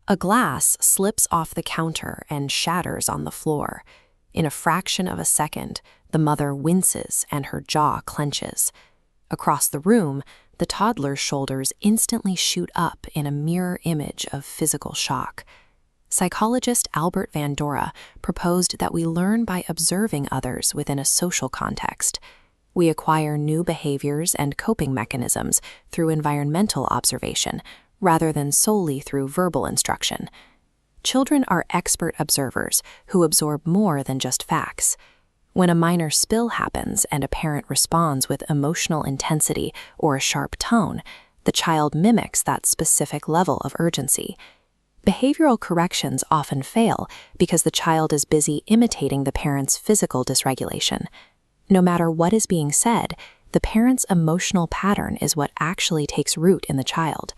A glass slips off the counter and shatters on the floor. In a fraction of a second, the mother winces and her jaw clenches. Across the room, the toddler's shoulders instantly shoot up in a mirror image of physical shock. Psychologist Albert Van Dora proposed that we learn by observing others within a social context. We acquire new behaviors and coping mechanisms through environmental observation, rather than solely through verbal instruction. Children are expert observers who absorb more than just facts. When a minor spill happens and a parent responds with emotional intensity or a sharp tone, the child mimics that specific level of urgency. Behavioral corrections often fail because the child is busy imitating the parent's physical dysregulation. No matter what is being said, the parent's emotional pattern is what actually takes root in the child.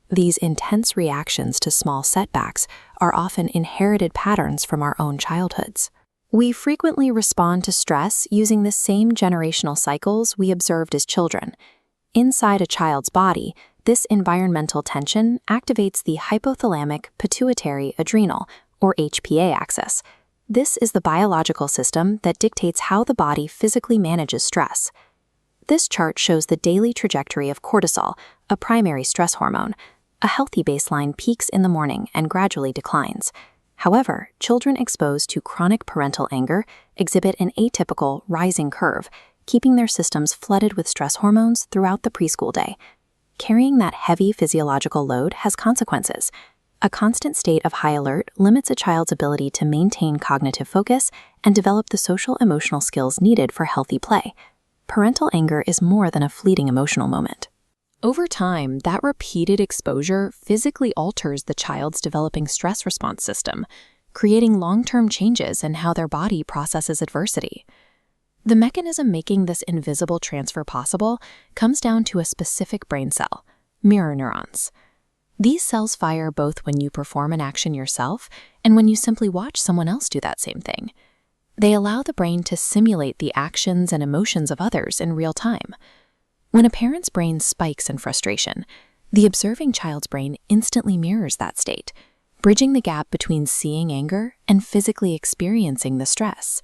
These intense reactions to small setbacks are often inherited patterns from our own childhoods. We frequently respond to stress using the same generational cycles we observed as children. Inside a child's body, this environmental tension activates the hypothalamic pituitary adrenal, or HPA axis. This is the biological system that dictates how the body physically manages stress. This chart shows the daily trajectory of cortisol, a primary stress hormone. A healthy baseline peaks in the morning and gradually declines. However, children exposed to chronic parental anger exhibit an atypical rising curve, keeping their systems flooded with stress hormones throughout the preschool day. Carrying that heavy physiological load has consequences. A constant state of high alert limits a child's ability to maintain cognitive focus and develop the social-emotional skills needed for healthy play. Parental anger is more than a fleeting emotional moment. Over time, that repeated exposure physically alters the child's developing stress response system, creating long-term changes in how their body processes adversity. The mechanism making this invisible transfer possible comes down to a specific brain cell, mirror neurons. These cells fire both when you perform an action yourself and when you simply watch someone else do that same thing. They allow the brain to simulate the actions and emotions of others in real time. When a parent's brain spikes in frustration, the observing child's brain instantly mirrors that state, bridging the gap between seeing anger and physically experiencing the stress.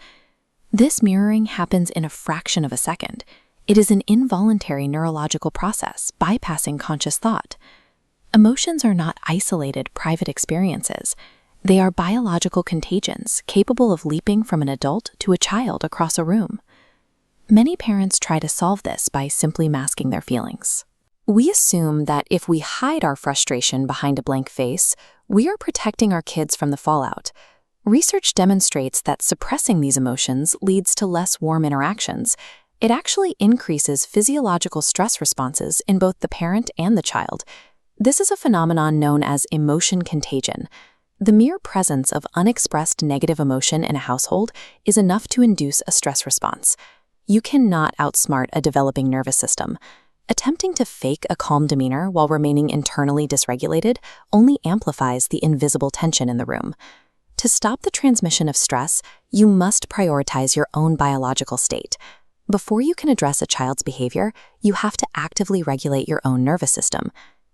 This mirroring happens in a fraction of a second. It is an involuntary neurological process, bypassing conscious thought. Emotions are not isolated, private experiences. They are biological contagions capable of leaping from an adult to a child across a room. Many parents try to solve this by simply masking their feelings. We assume that if we hide our frustration behind a blank face, we are protecting our kids from the fallout. Research demonstrates that suppressing these emotions leads to less warm interactions. It actually increases physiological stress responses in both the parent and the child. This is a phenomenon known as emotion contagion. The mere presence of unexpressed negative emotion in a household is enough to induce a stress response. You cannot outsmart a developing nervous system. Attempting to fake a calm demeanor while remaining internally dysregulated only amplifies the invisible tension in the room. To stop the transmission of stress, you must prioritize your own biological state. Before you can address a child's behavior, you have to actively regulate your own nervous system.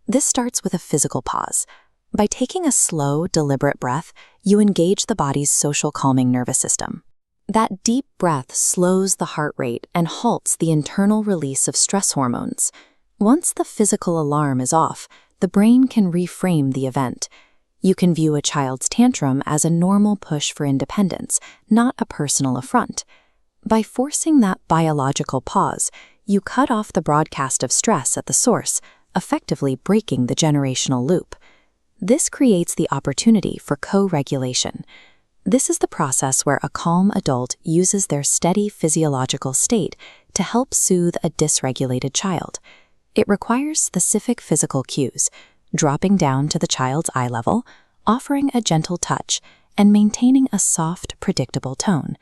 This starts with a physical pause. By taking a slow, deliberate breath, you engage the body's social calming nervous system. That deep breath slows the heart rate and halts the internal release of stress hormones. Once the physical alarm is off, the brain can reframe the event. You can view a child's tantrum as a normal push for independence, not a personal affront. By forcing that biological pause, you cut off the broadcast of stress at the source, effectively breaking the generational loop. This creates the opportunity for co-regulation. This is the process where a calm adult uses their steady physiological state to help soothe a dysregulated child. It requires specific physical cues, dropping down to the child's eye level, offering a gentle touch, and maintaining a soft, predictable tone.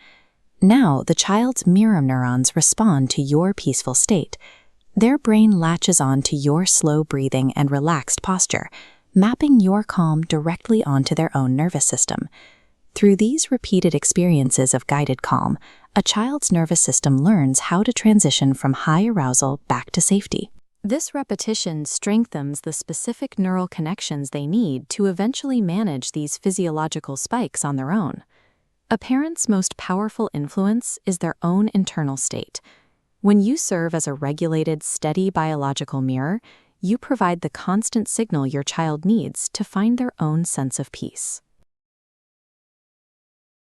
Now, the child's mirror neurons respond to your peaceful state. Their brain latches on to your slow breathing and relaxed posture, mapping your calm directly onto their own nervous system. Through these repeated experiences of guided calm, a child's nervous system learns how to transition from high arousal back to safety. This repetition strengthens the specific neural connections they need to eventually manage these physiological spikes on their own. A parent's most powerful influence is their own internal state. When you serve as a regulated, steady biological mirror, you provide the constant signal your child needs to find their own sense of peace.